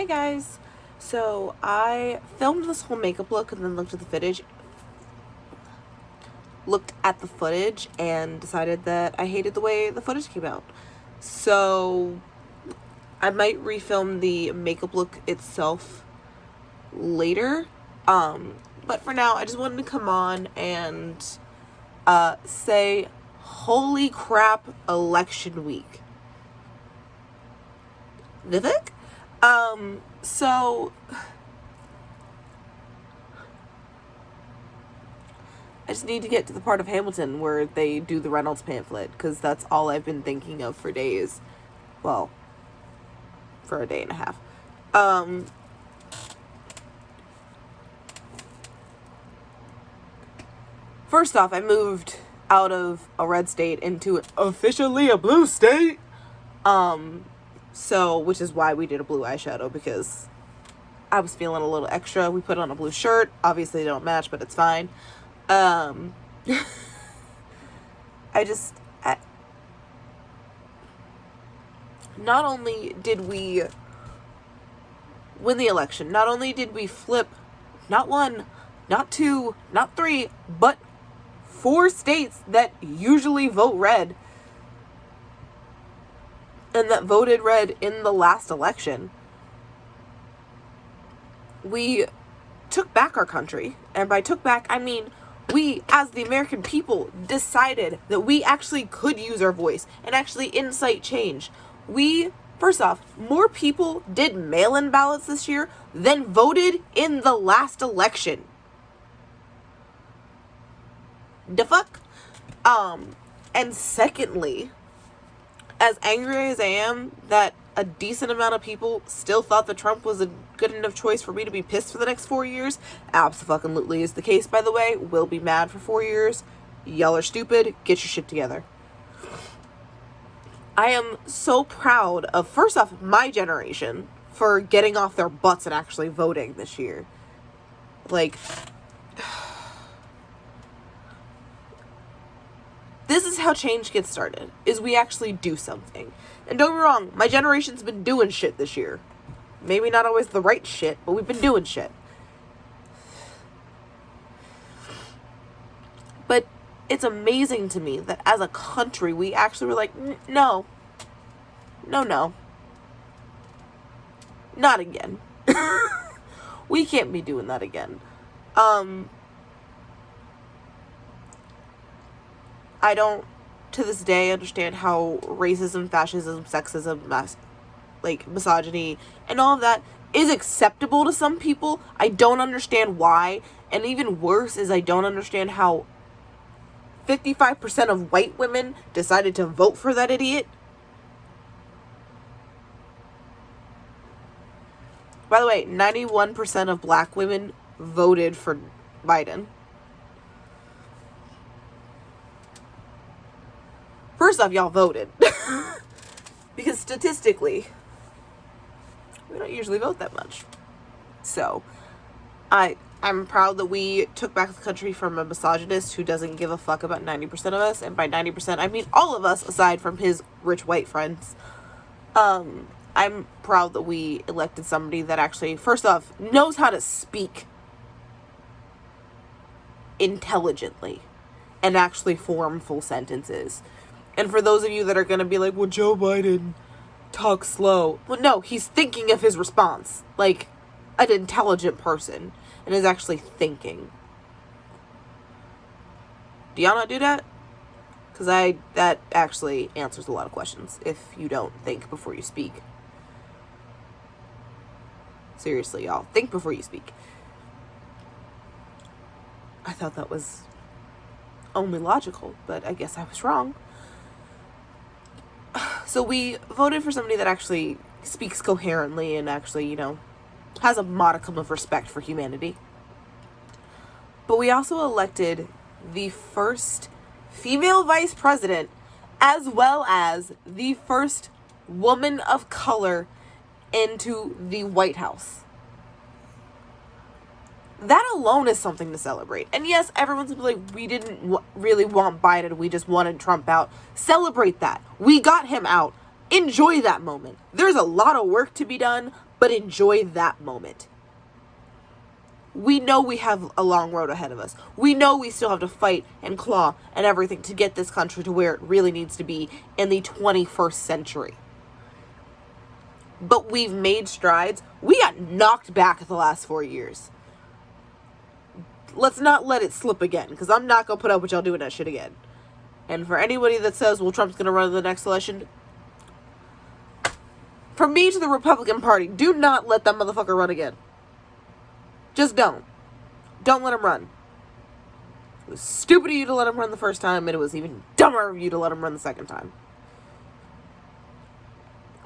Hey guys, so I filmed this whole makeup look and then looked at the footage and decided that I hated the way the footage came out. So I might refilm the makeup look itself later. But for now I just wanted to come on and say holy crap, election week. Vivek? So I just need to get to the part of Hamilton where they do the Reynolds pamphlet, because that's all I've been thinking of for days. Well, for a day and a half. First off, I moved out of a red state into officially a blue state. So, which is why we did a blue eyeshadow, because I was feeling a little extra. We put on a blue shirt. Obviously, they don't match, but it's fine. Not only did we win the election, not only did we flip not one, not two, not three, but 4 states that usually vote red and that voted red in the last election. We took back our country, and by took back, I mean we, as the American people, decided that we actually could use our voice and actually incite change. First off, more people did mail-in ballots this year than voted in the last election. The fuck? And secondly, as angry as I am that a decent amount of people still thought that Trump was a good enough choice for me to be pissed for the next 4 years, abso-fucking-lutely is the case, by the way. Will be mad for 4 years. Y'all are stupid. Get your shit together. I am so proud of, first off, my generation for getting off their butts and actually voting this year. Like, this is how change gets started, is we actually do something. And don't get me wrong, my generation's been doing shit this year. Maybe not always the right shit, but we've been doing shit. But it's amazing to me that as a country, we actually were like, no. Not again. We can't be doing that again. I don't, to this day, understand how racism, fascism, sexism, misogyny, and all of that is acceptable to some people. I don't understand why. And even worse is I don't understand how 55% of white women decided to vote for that idiot. By the way, 91% of black women voted for Biden. First off, y'all voted. Because statistically, we don't usually vote that much. So, I'm proud that we took back the country from a misogynist who doesn't give a fuck about 90% of us. And by 90%, I mean all of us, aside from his rich white friends. I'm proud that we elected somebody that actually, first off, knows how to speak intelligently and actually form full sentences. And for those of you that are going to be like, well, Joe Biden talks slow. Well, no, he's thinking of his response like an intelligent person and is actually thinking. Do y'all not do that? Because that actually answers a lot of questions if you don't think before you speak. Seriously, y'all. Think before you speak. I thought that was only logical, but I guess I was wrong. So we voted for somebody that actually speaks coherently and actually, has a modicum of respect for humanity. But we also elected the first female vice president, as well as the first woman of color into the White House. That alone is something to celebrate. And yes, everyone's like, we didn't really want Biden. We just wanted Trump out. Celebrate that. We got him out. enjoy that moment. There's a lot of work to be done, but enjoy that moment. We know we have a long road ahead of us. We know we still have to fight and claw and everything to get this country to where it really needs to be in the 21st century. But we've made strides. We got knocked back the last 4 years. Let's not let it slip again, because I'm not going to put up with y'all doing that shit again. And for anybody that says, well, Trump's going to run in the next election, from me to the Republican Party, do not let that motherfucker run again. Just don't. Don't let him run. It was stupid of you to let him run the first time, and it was even dumber of you to let him run the second time.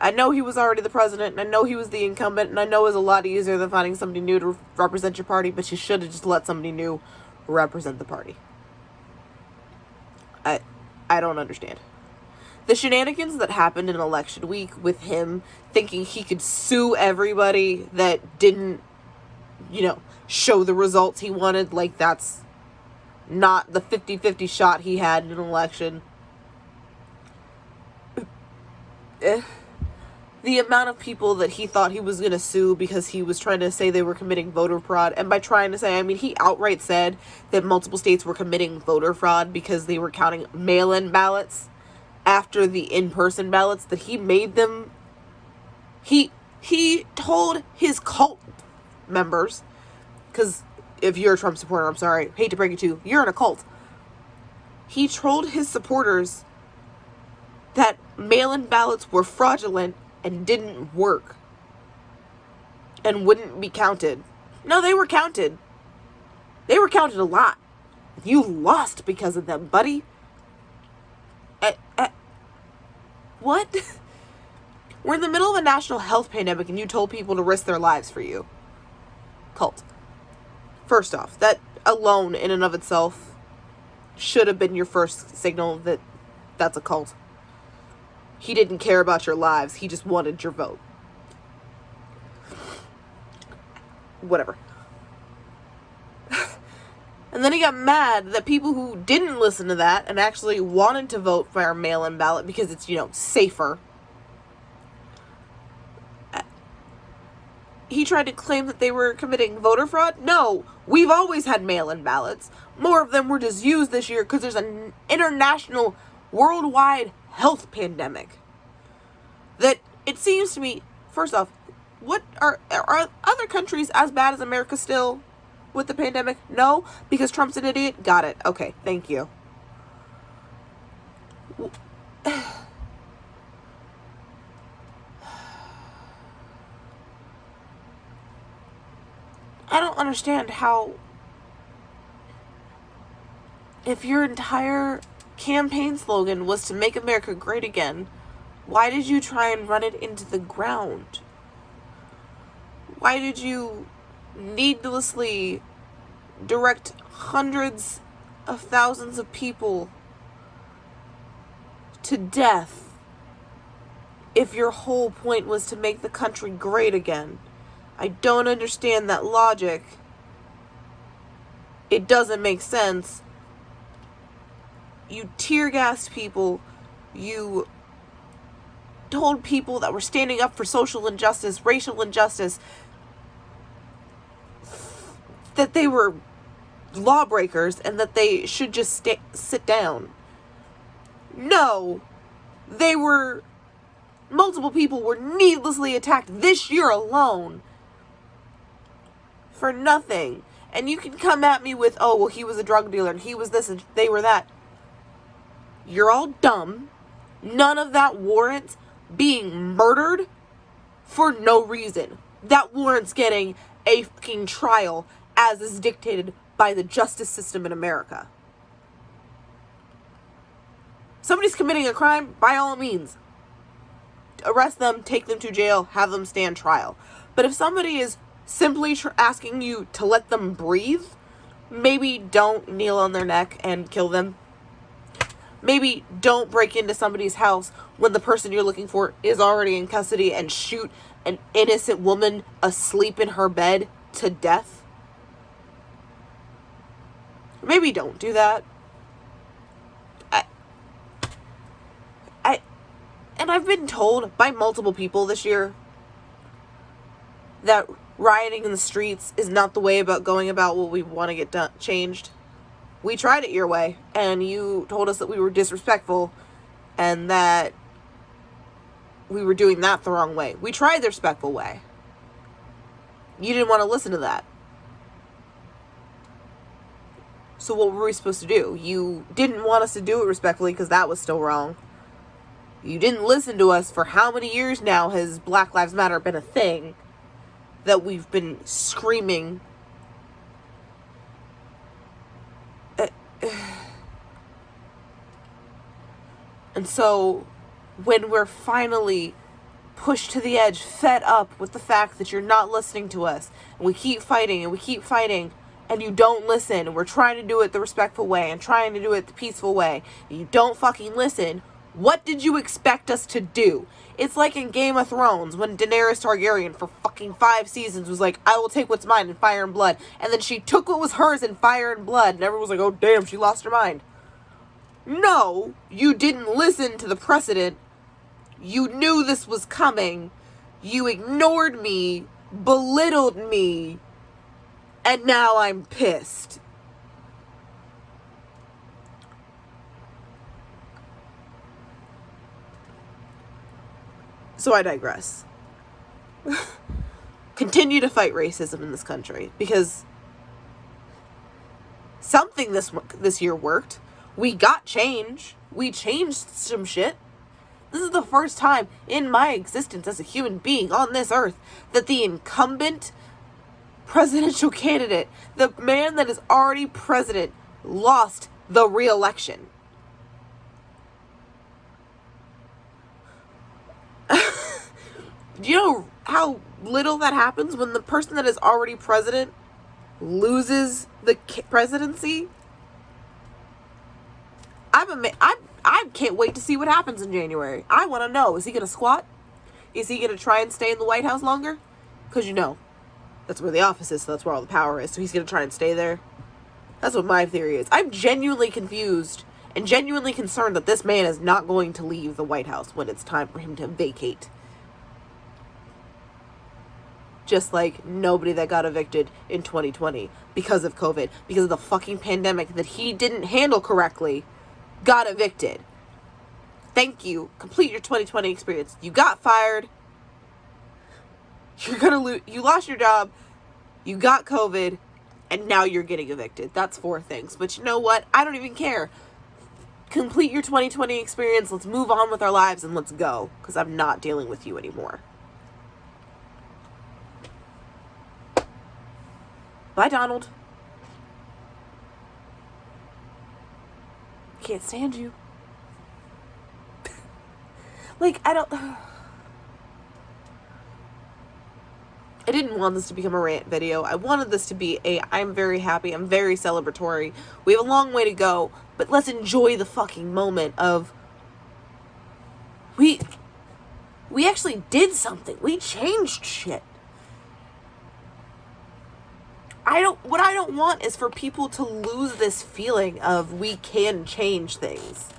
I know he was already the president, and I know he was the incumbent, and I know it was a lot easier than finding somebody new to represent your party, but you should have just let somebody new represent the party. I don't understand. The shenanigans that happened in election week with him thinking he could sue everybody that didn't, show the results he wanted, like that's not the 50-50 shot he had in an election. The amount of people that he thought he was going to sue because he was trying to say they were committing voter fraud. And by trying to say, I mean, he outright said that multiple states were committing voter fraud because they were counting mail-in ballots after the in-person ballots, that he made them. He told his cult members, because if you're a Trump supporter, I'm sorry, hate to break it to you, you're in a cult. He told his supporters that mail-in ballots were fraudulent and didn't work and wouldn't be counted. No, they were counted. They were counted a lot. You lost because of them, buddy. What? We're in the middle of a national health pandemic and you told people to risk their lives for you. Cult. First off, that alone in and of itself should have been your first signal that that's a cult. He didn't care about your lives. He just wanted your vote. Whatever. And then he got mad that people who didn't listen to that and actually wanted to vote for our mail-in ballot because it's, safer. He tried to claim that they were committing voter fraud. No, we've always had mail-in ballots. More of them were just used this year because there's an international, worldwide health pandemic. That it seems to me, first off, what are other countries as bad as America still with the pandemic? No, because Trump's an idiot. Got it. Okay, thank you. I don't understand how, if your entire campaign slogan was to make America great again, why did you try and run it into the ground? Why did you needlessly direct hundreds of thousands of people to death if your whole point was to make the country great again? I don't understand that logic. It doesn't make sense. You tear-gassed people. You told people that were standing up for social injustice, racial injustice, that they were lawbreakers and that they should just sit down. No. Multiple people were needlessly attacked this year alone for nothing. And you can come at me with, oh, well, he was a drug dealer and he was this and they were that. You're all dumb. None of that warrants being murdered for no reason. That warrants getting a fucking trial as is dictated by the justice system in America. Somebody's committing a crime, by all means, arrest them, take them to jail, have them stand trial. But if somebody is simply asking you to let them breathe, maybe don't kneel on their neck and kill them. Maybe don't break into somebody's house when the person you're looking for is already in custody and shoot an innocent woman asleep in her bed to death. Maybe don't do that. And I've been told by multiple people this year that rioting in the streets is not the way about going about what we want to get changed. We tried it your way, and you told us that we were disrespectful and that we were doing that the wrong way. We tried the respectful way. You didn't want to listen to that. So what were we supposed to do? You didn't want us to do it respectfully because that was still wrong. You didn't listen to us. For how many years now has Black Lives Matter been a thing that we've been screaming? And so when we're finally pushed to the edge, fed up with the fact that you're not listening to us, and we keep fighting and we keep fighting, and you don't listen, and we're trying to do it the respectful way and trying to do it the peaceful way, and you don't fucking listen, what did you expect us to do? It's like in Game of Thrones when Daenerys Targaryen for fucking 5 seasons was like, I will take what's mine in fire and blood, and then she took what was hers in fire and blood, and everyone was like, oh damn, she lost her mind. No, you didn't listen to the precedent. You knew this was coming. You ignored me, belittled me, and now I'm pissed. So I digress. Continue to fight racism in this country, because something this year worked. We got change. We changed some shit. This is the first time in my existence as a human being on this earth that the incumbent presidential candidate, the man that is already president, lost the re-election. Do you know how little that happens when the person that is already president loses the presidency? I can't wait to see what happens in January. I want to know, is he going to squat? Is he going to try and stay in the White House longer? Because, you know, that's where the office is, so that's where all the power is. So he's going to try and stay there. That's what my theory is. I'm genuinely confused and genuinely concerned that this man is not going to leave the White House when it's time for him to vacate. Just like nobody that got evicted in 2020 because of COVID, because of the fucking pandemic that he didn't handle correctly, got evicted. Thank you. Complete your 2020 experience. You got fired. You're gonna lose. You lost your job. You got COVID, and now you're getting evicted. That's 4 things. But you know what? I don't even care. Complete your 2020 experience. Let's move on with our lives and let's go. Because I'm not dealing with you anymore. Bye, Donald. Can't stand you. Like, I didn't want this to become a rant video. I wanted this to be I'm very happy, I'm very celebratory. We have a long way to go, but let's enjoy the fucking moment of we actually did something. We changed shit. What I don't want is for people to lose this feeling of we can change things.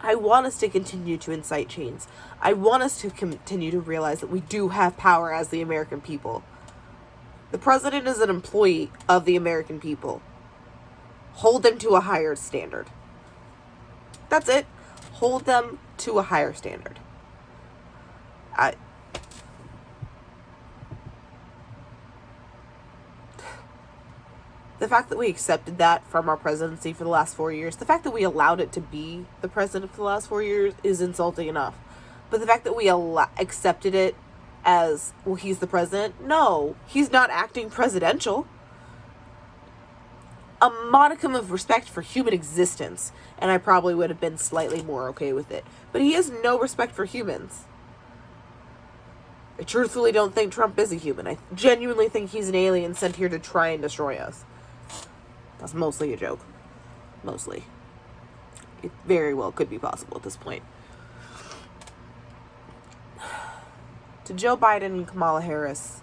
I want us to continue to incite change. I want us to continue to realize that we do have power as the American people. The president is an employee of the American people. Hold them to a higher standard. That's it. Hold them to a higher standard. The fact that we accepted that from our presidency for the last 4 years, the fact that we allowed it to be the president for the last 4 years is insulting enough. But the fact that we accepted it as, well, he's the president, no, he's not acting presidential. A modicum of respect for human existence, and I probably would have been slightly more okay with it. But he has no respect for humans. I truthfully don't think Trump is a human. I genuinely think he's an alien sent here to try and destroy us. That's mostly a joke. Mostly. It very well could be possible at this point. To Joe Biden and Kamala Harris,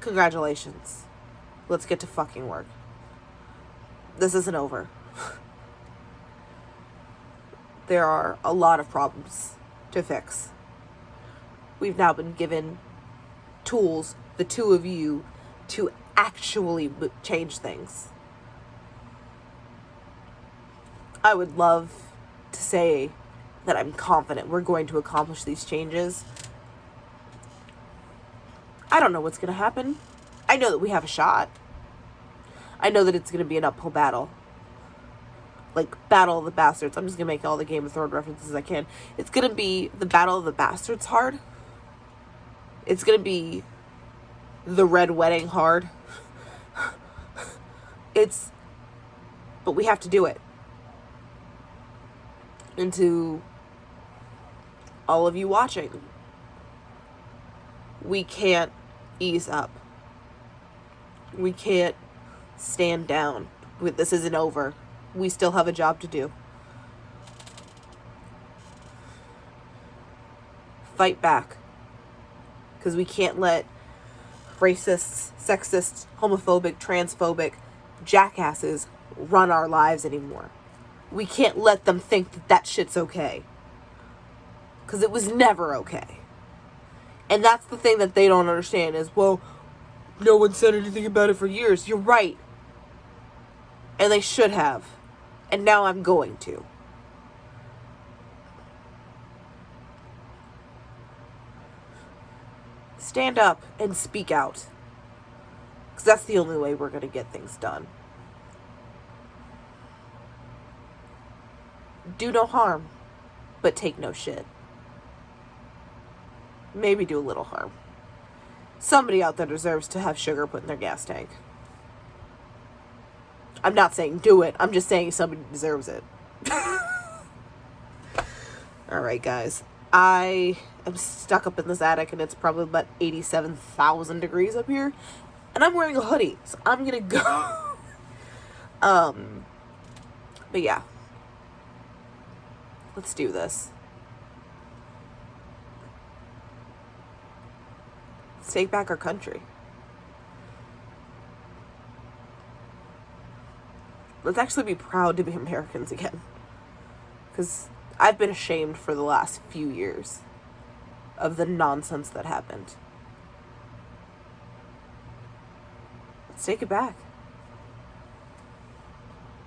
congratulations. Let's get to fucking work. This isn't over. there are a lot of problems to fix. We've now been given tools, the two of you, to actually change things. I would love to say that I'm confident we're going to accomplish these changes. I don't know what's going to happen. I know that we have a shot. I know that it's going to be an uphill battle. Like, Battle of the Bastards. I'm just going to make all the Game of Thrones references I can. It's going to be the Battle of the Bastards hard. It's going to be the Red Wedding hard. But we have to do it. And to all of you watching, we can't ease up. We can't stand down. This isn't over. We still have a job to do. Fight back. Because we can't let racists, sexists, homophobic, transphobic jackasses run our lives anymore. We can't let them think that that shit's okay. Because it was never okay. And that's the thing that they don't understand is, well, no one said anything about it for years. You're right. And they should have. And now I'm going to. Stand up and speak out. Because that's the only way we're going to get things done. Do no harm, but take no shit. Maybe do a little harm. Somebody out there deserves to have sugar put in their gas tank. I'm not saying do it. I'm just saying somebody deserves it. Alright, guys. I am stuck up in this attic and it's probably about 87,000 degrees up here. And I'm wearing a hoodie, so I'm gonna go. But yeah. Let's do this. Let's take back our country. Let's actually be proud to be Americans again. Because I've been ashamed for the last few years of the nonsense that happened. Let's take it back.